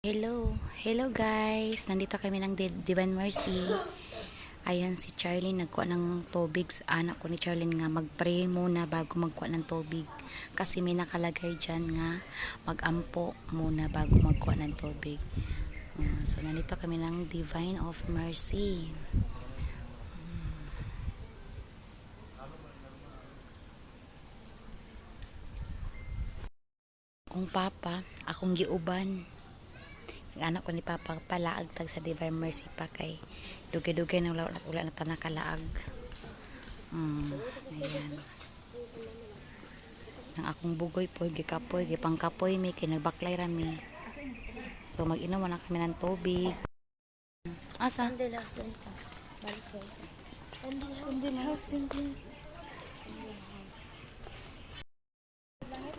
Hello guys. Nandito kami ng Divine Mercy. Ayan si Charlene nagkuha ng tubig sa anak ko ni Charlene nga mag-pray muna bago magkuha ng tubig. Kasi may nakalagay dyan nga mag-ampo muna bago magkuha ng tubig. So nandito kami ng Divine of Mercy. Kung papa, akong giuban. Anak ko ni Papa palaag tag sa Divine Mercy pa kay dugay-dugay na wala na tanakalaag. Ayan. Ang akong bugoy po, gikapoy, gipangkapoy may kinagbaklay rami. So mag-inom na kami ng tubig. Asa?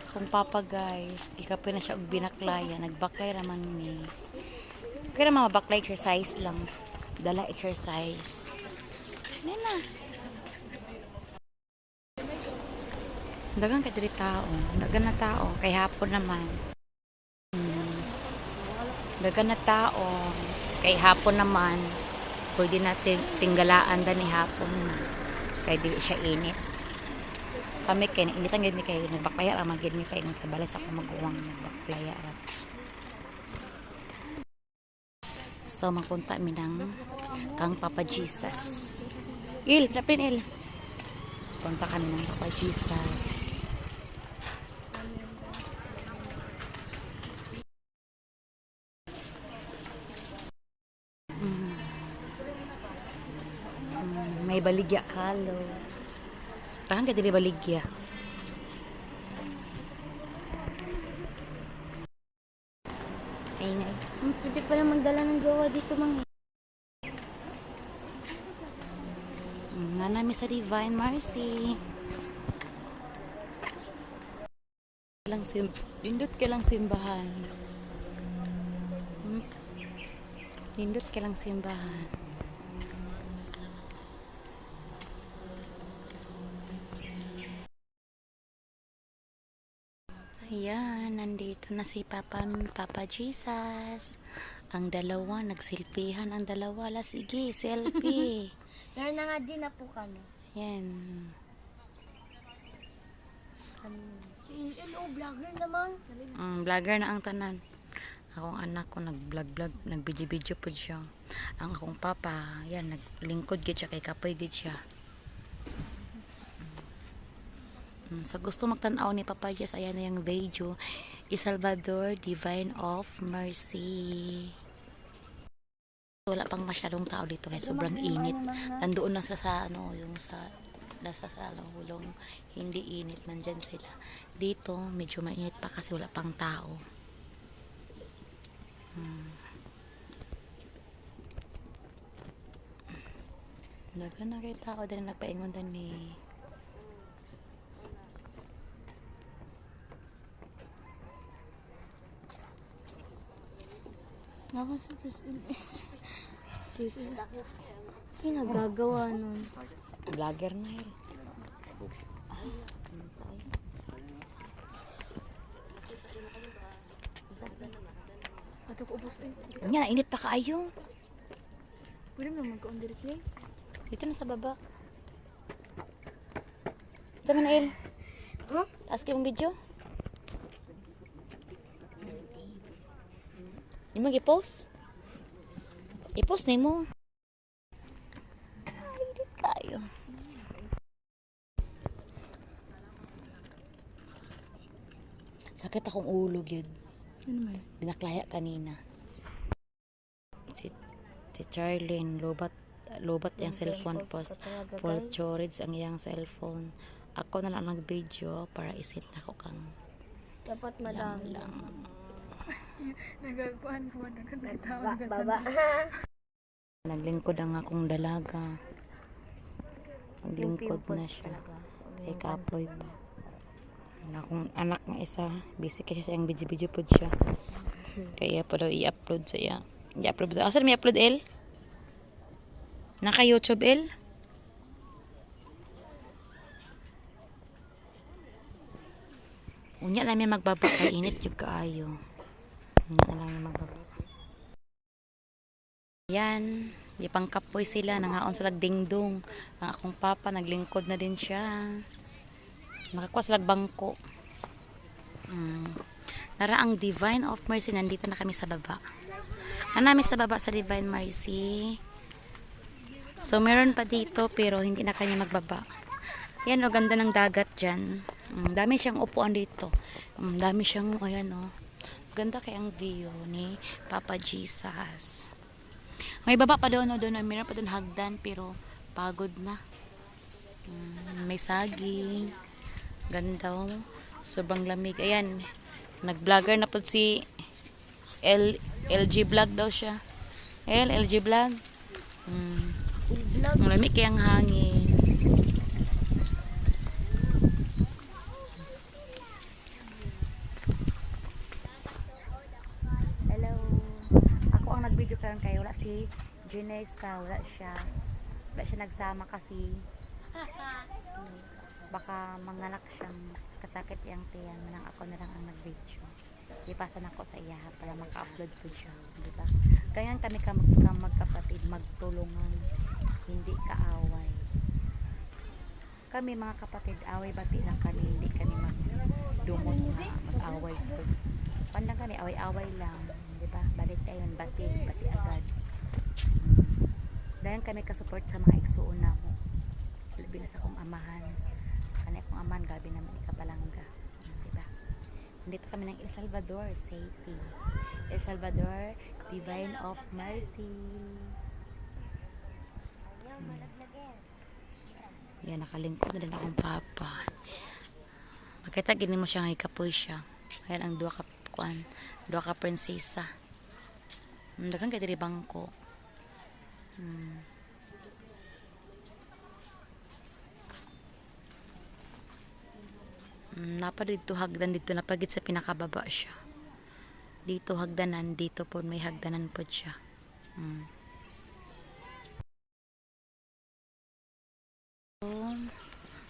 Kung papa guys, gikapoy na siya og binaklaya, nagbaklay raman mi. Kaya naman mabaklay exercise lang. Dala exercise. Nena. Dagan ka diri tao. Dagan na tao. Kay hapon naman. Dagan na tao. Kay hapon naman. Pwede natin tinggalaan da ni hapon na. Kay di siya init. Kami kay initan gid mi kay nagbaklaya ra magid mi kay sa balas ako maguwang nagbaklaya ra. So magpunta mi ng kang Papa Jesus. Lapin Il. Punta kami ng Papa Jesus. May baligya kalo. Parang ka dili baligya. Ingay. Pwede pala magdala ng jowa dito, mga. Nga namin sa Divine Mercy. Lindot ka lang simbahan. Lindot ka lang simbahan. Ayan, nandito na si Papa Jesus. Ang dalawa, nagsilpihan ang dalawa. Sige, selfie. Meron na nga din na po kami. Yan. Hello, vlogger naman. Vlogger na ang tanan. Akong anak ko nag-vlog, nag-video po siya. Ang akong papa, yan, naglingkod gid siya kay kapoy gid siya. Sa gusto magtanaw ni Papa Jess, ayan na yung video. Salvador Divine of Mercy. Wala pang masyadong tao dito kaya sobrang init. Nandoon lang sa ano, yung sa nasa salong hindi init, nandyan sila. Dito medyo mainit pa kasi wala pang tao. Dagan na kay tao din nagpaingon din ni Naman si Priscilla is serious. Pinagagawa nun. vlogger na yun. Atok ubos eh. Nga, init pa kaayo. Pwede mo magkaon directly? Dito na sa baba. Ito na Il. Huh? Taas kayong video. Di mo i-post? I-post na mo. Ay, di tayo. Sakit akong ulo yun. Ano man? Binaklaya kanina. Si Charlene, lobat yung cellphone post. Full storage ang iyang cellphone. Ako na lang nag-video para isit na ko kang Dapat madami lang. Nagagpuan mo na baba. Naglingkod ang akong dalaga. Naglingkod na siya. Kay kapoy pa. Akong anak nga isa, busy kasi sa yung video po siya. Kaya pa daw i-upload sa iya. I-upload daw. Asan may upload El? Naka YouTube El? Unya lang may magbabak kay init yung kaayo. Unya lang may magbabak. Yan, ipangkapoy sila, nangaon sa lagdingdong. Ang akong papa, naglingkod na din siya. Nakakuha sa lagbangko. Nara ang Divine of Mercy, nandito na kami sa baba. Namin sa baba sa Divine Mercy. So, meron pa dito, pero hindi na kanya magbaba. Yan, o, ganda ng dagat dyan. Dami siyang upuan dito. Dami siyang, ayan, o. Ganda kayang view ni Papa Jesus. May baba pa doon, doon. Meron pa doon hagdan, pero pagod na. May saging. Ganda, o. Sobrang lamig. Ayan, nag-vlogger na po si LG Vlog daw siya. LG Vlog. Ang lamig kayang hangin. Hello. Ako ang nag-video karon kayo. Wala si Janessa. Wala siya nagsama kasi baka manganak siyang kasakit yung tiyan. Manang ako na lang ang nag-video. Ipasan ako sa iya para maka-upload ko siya. Diba? Kaya kami magkapatid, magtulungan. Hindi kaaway. Kami mga kapatid, away-bati lang kami. Hindi kami magdumot na mag-away. Pandang kami, away-away lang. Diba? Balik tayo, bati agad. Dahil kami kasupport sa mga igsuon na mo. Labi na sa akong amahan. Kanay akong amahan, gabi naman ikapalangga. Diba? Dito kami ng El Salvador City. El Salvador Divine of Mercy. Yan, nakalingkod na din akong papa. Makita, gini mo siya nga ikapoy siya. Ayan ang dua ka prinsesa. Dagang kay diri bangko. Napa dito hagdan dito napagit sa pinakababa siya. Dito hagdanan, dito po may hagdanan po siya.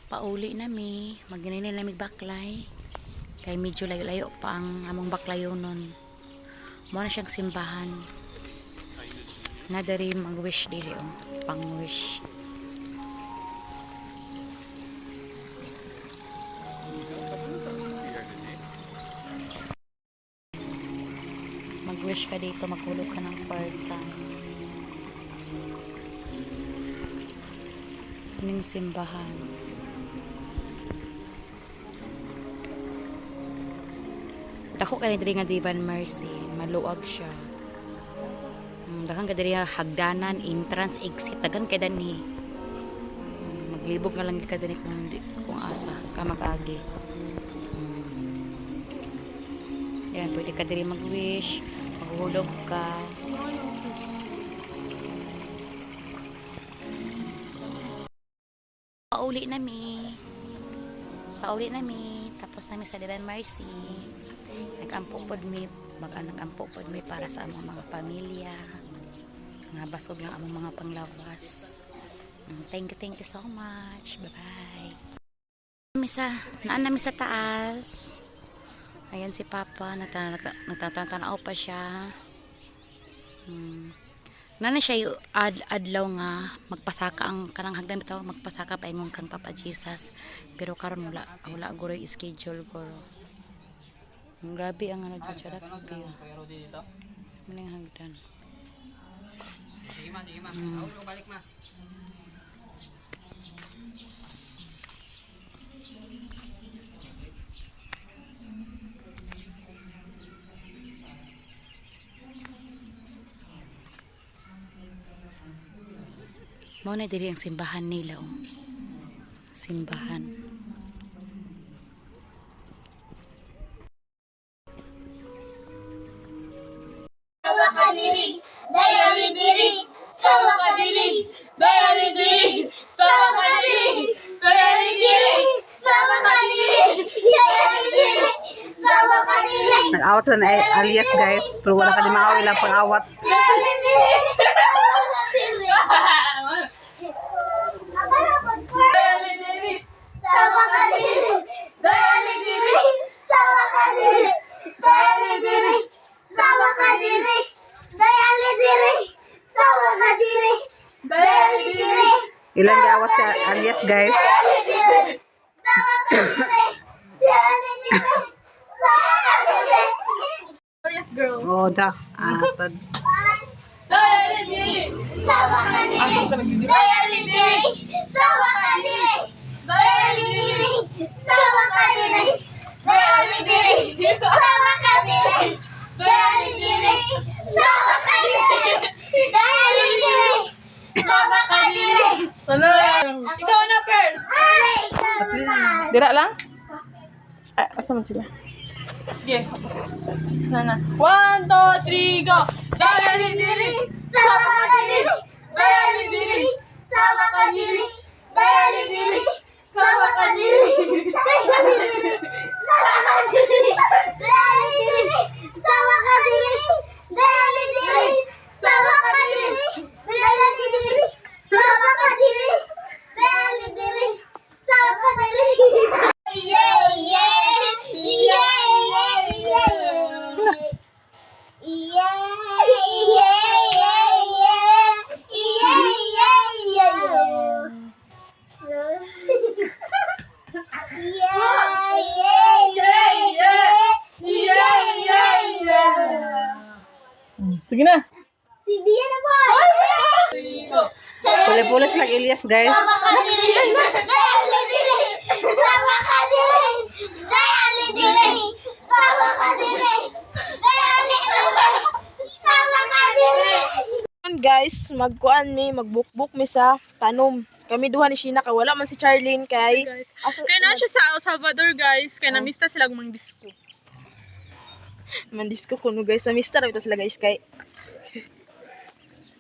Pauli na mi, magninil na mi baklay. Kay medyo layo-layo pa ang among baklayo nun. Mo na siyang simbahan. Na dari mag-wish dili pang-wish. Mag-wish ka dito, maghulog ka ng kwarta. Ning simbahan. Dako ka diri nga Divine Mercy, maluwag siya. Daghang ka diri hagdanan, entrance, exit, daghang kay dani. Maglibog nga lang ka diri kung asa ka mag-agi. Yan, pwede ka diri mag-wish, maghulog ka. Pauli na mi. Tapos nami sa Divine Mercy. Nag-ampo pod mi para sa among mga pamilya. Nga basog lang among mga panglawas. Thank you so much. Bye-bye. Naan nami sa taas. Ayan si Papa, nagtatanaw pa siya. Nana siya adlaw nga magpasaka ang kanang hagdan bitaw, magpasaka paingon kang Papa Jesus. Pero karon wala guro schedule guro. Grabe ang ano dito siya dati. Maning hagdan. Sige ma. Balik ma. Mao na diri ang simbahan nila. Simbahan. Sawa ka diri, dayali diri. Sawa ka diri, dayali diri. Sawa ka diri, dayali diri. Sawa ka diri, dayali diri. Sawa ka diri. Nag-awat sila na alias guys, pero wala ka di maawin lang pang-awat. Dayali diri. Sawa ka diri. Dayali diri. Sawa ka diri. Dayali diri. Sawa ka diri. Dayali diri. Sawa ka diri. Dayali diri. Sawa Ilang gawat si alias guys. Yes, girl. Oh, da. Atad. Daya lidiri, sama ka diri. Daya lidiri, sama ka diri. Daya lidiri, sama ka diri. Daya lidiri, sama ka diri. Daya lidiri, sama ka diri. Daya lidiri, sama ka diri. Ikaw na, Pearl. Dira lang? Ah, asa man sila? Sige. Na. 1, 2, 3, go! Daya lidiri, sama ka diri. Daya lidiri, sama ka diri. Daya lidiri, sama ka diri. Daya lidiri, sama ka diri. Daya lidiri, sama ka diri. Daya lidiri, sama ka diri. Daya lidiri, sama ka diri. Daya lidiri, sama ka diri. Yeah, yeah, yeah, yeah, Sige na. Si Dia na ba? Puli-pulis lang Elias guys. Sama ka diri. Daya lidiri. Sama ka diri. Daya lidiri. Sama ka diri. Daya lidiri. Sama ka diri. Guys, magbukbuk mi sa tanom. Kami duha ni Sheena kay wala man si Charlene kay Kaya na siya sa El Salvador, guys. Kaya na-mista sila mang disco. mandisco kuno guys sa mister ito sila guys kay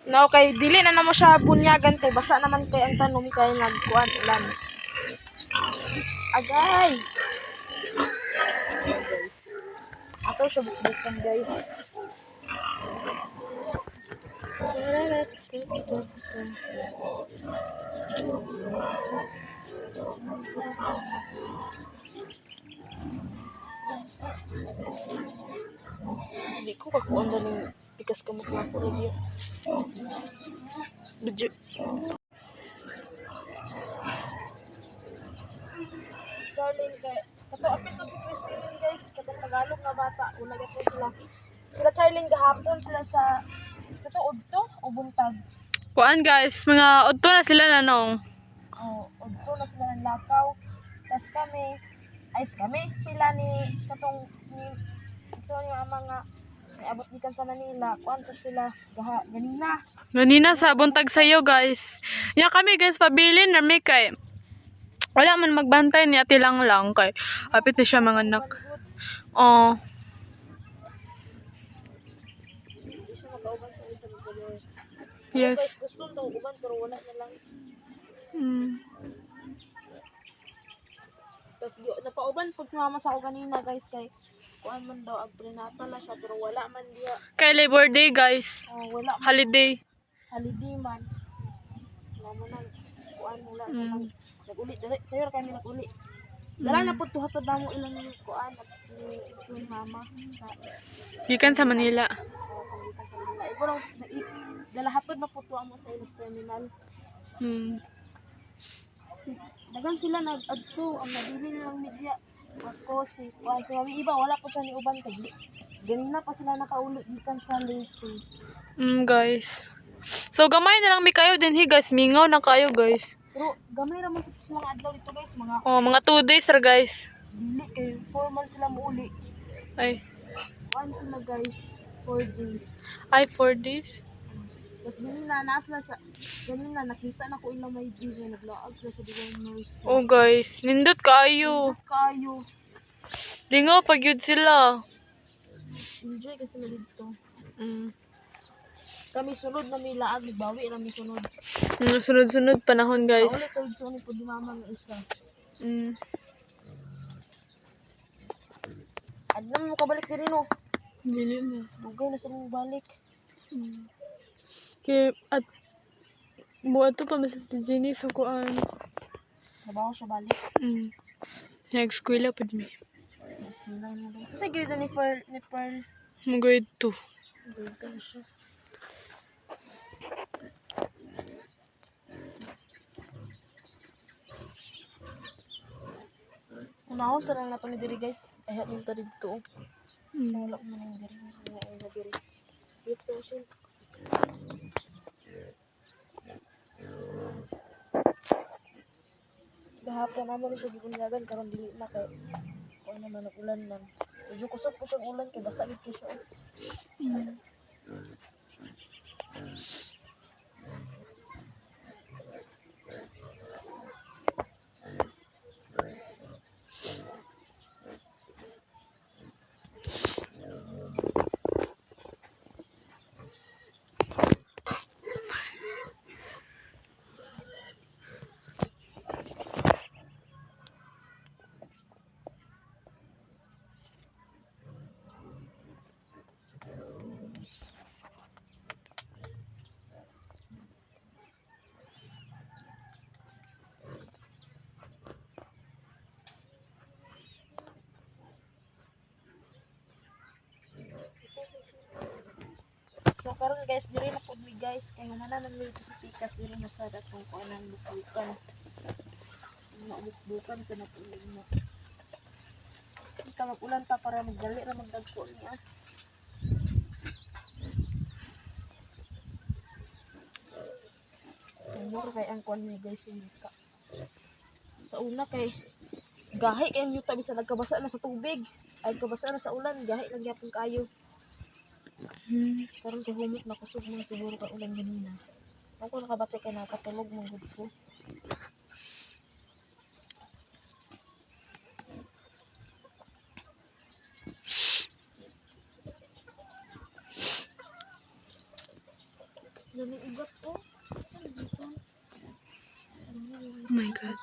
now kay dili na namo siya bunyagan kay basa naman kay ang tanom kay nagkuan ulan. Agay. Guys. Ato siya bukbukan guys. Hindi ko kakuan na ng pikas kamot na ako radio. Budyo. Darling, kato apit to si Christine guys, katong Tagalog na bata, una gato sila. Sila Charlene gahapon sila sa to udto o buntag. Kuan, guys. Mga udto na sila na nung. Udto na sila ng lakaw. Tas kami sila ni katong ni so ni mga abot gikan sa Manila. Kuanto sila ganina. Ganina sa buntag sayo, guys. Nya kami, guys, pabilin na may kay. Wala man magbantay ni ati lang kay. Apit na siya mga anak. Oh. Hindi siya makauban sa isa ng color. Yes. Guys, gusto daw uban pero wala na lang. Mm. Tapos napauban pag sumama sa ako kanina guys kay kuan man daw ang prenatal na siya pero wala man diya. Kay Labor Day, guys. Wala man Holiday. holiday man. Wala man ang kuan wala Mm. man. Nag-uli dali sayo kami nag-uli. Dala na pud tuhatod na mo ilang kuan at ni Itsun mama sa Gikan sa Manila. panggitan sa nila. Iguro dala hatod na pud mo sa ilang terminal. Mm. Dagan sila nag-adto ang nabili nilang media. Ako si kuan si mami iba wala pa siya ni uban kay ganina pa sila nakauli gikan sa Leyte. Guys. So, gamay na lang may kayo din, guys. Mingaw na kayo, guys. Pero gamay raman sa silang adlaw dito guys mga Oh, mga 2 days ra, guys. dili kay 4 months sila muuli. Ay. Kuan sila guys 4 days. Ay, 4 days. Tapos ganina nakita na ko ilang may DJ naglaag sila sa Divine Mercy. Oh, guys. Nindot kayo. Kayo Lingaw pag yun sila. enjoy kasi sila dito. Mm. Kami sunod na may laag bawi na mi sunod. Sunod-sunod panahon, guys. Ulit ulit sunod po di mama ng isa. Mm. Adlam mo kabalik diri no. Dili na. Dugay na sa mong balik. Kaya, at buat to pa mas Jenny sa kuan. Trabaho siya balik. Nag-eskwela po mi. Bismillah na lang. Kasi grade ni Pearl. Mag-grade 2. Grade ka na siya. Unahon ta lang nato ni diri guys. Ayat nung ta dito. Wala ko man diri. Wala na diri. Yep sa machine. Gahapon naman siya gikunyagan karon dili na kay kung ano man ulan man. Medyo kusog po siyang ulan kay basa gid siya. So karon guys, diri na pud mi guys kay humana man mi dito sa tikas diri na sa atong kuanan bukbukan. Bukbukan sa napulog mo. Kita mag-ulan pa para magdali ra magdagko niya. Tumor kay ang kuan ni guys umika. Sa una kay gahi kay ang yuta bisa nagkabasa na sa tubig. Ay kabasa na sa ulan, gahi lang gyapon kayo. Karon kay humot na kusog mo siguro ka ulan ganina. Ako nakabati kay nakatulog mong gud ko. Nani ugat ko? Saan dito? Oh my God.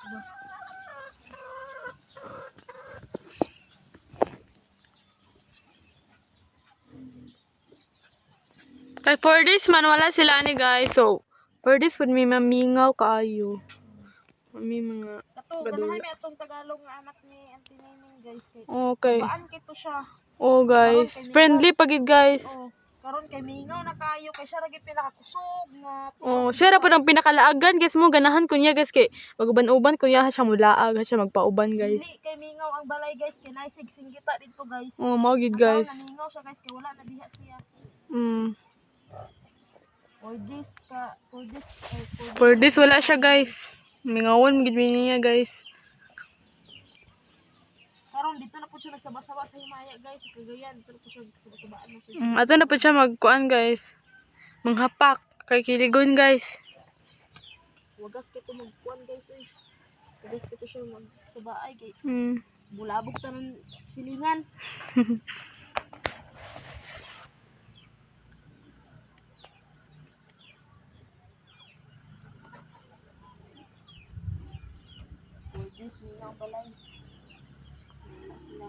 Kay for this man, wala sila ni guys. So, for this would may mamingaw kaayo. May mga Kato, gadula. ganahan mi atong Tagalog nga anak ni Auntie Neneng guys. Kay Okay. baan kito siya. Oh guys. Friendly pagid guys. Oh, karon kay mingaw na kayo kay siya ra gyud pinakakusog nga. Oh, siya ra po ang pinakalaagan guys mo. Ganahan ko niya guys kay maguban-uban ko niya siya mulaag. Siya magpauban guys. Dili kay mingaw ang balay guys kay naisig singgita dito guys. Oh, mao gid guys. Namingaw siya guys kay wala na diha siya. For this wala siya guys. Mingawon gid niya guys. Karon dito na po siya nagsaba-saba sa himaya guys, sa Cagayan. Dito na po siya nagsaba-sabaan na siya. Ato na po siya magkuan guys. Manghapak kay kiligon guys. Wagas kito magkuan guys eh. Wagas kito siya magsabaay kay Mm. bulabog ta ng silingan. For this mingaw balay. Wala sila.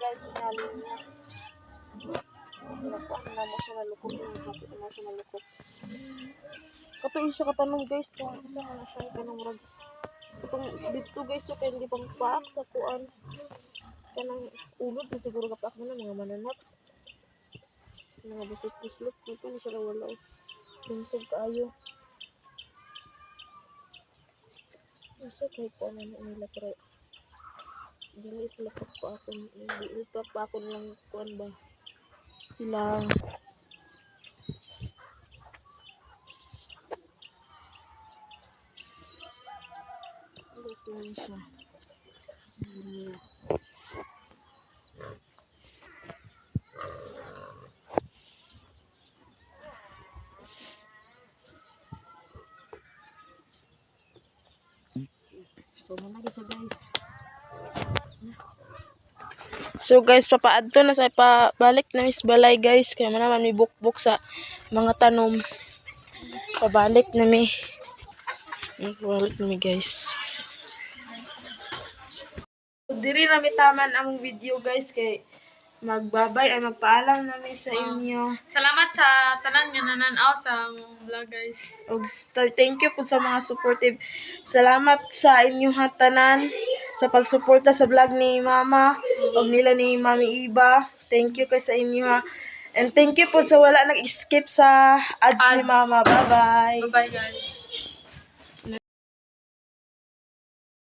Guys, nalo niya. Nakuan na mo siya nalukot. Nakapit na siya nalukot. Kato yung sa katanong guys. Isa na siya kanang rag. Itong dito guys. So kaya hindi pang paak sa kuan. Kanang ulod na siguro kapaak mo na mga mananap. Mga busot-buslot. Ito na siya wala. Pinsog kaayo. Isa kahit po ano nila pero dili sila pagpaakon. Dili pagpaakon lang kuan ba. Ilang lang siya. So, managi siya guys. So guys, papaadto na sa pabalik na mis balay guys. Kaya naman may bukbuk sa mga tanom. Pabalik na mi. Pabalik na mi guys. So, diri na mi taman ang video guys. Kay magbabay ay magpaalam namin sa inyo. Salamat sa tanan nga nananaw sa mong vlog guys. Og thank you po sa mga supportive. Salamat sa inyong tanan sa pagsuporta sa vlog ni Mama og nila ni Mami Iba. Thank you kay sa inyo ha. And thank you po sa wala nag-skip sa ads ni Ads. Mama. Bye-bye. Bye-bye guys.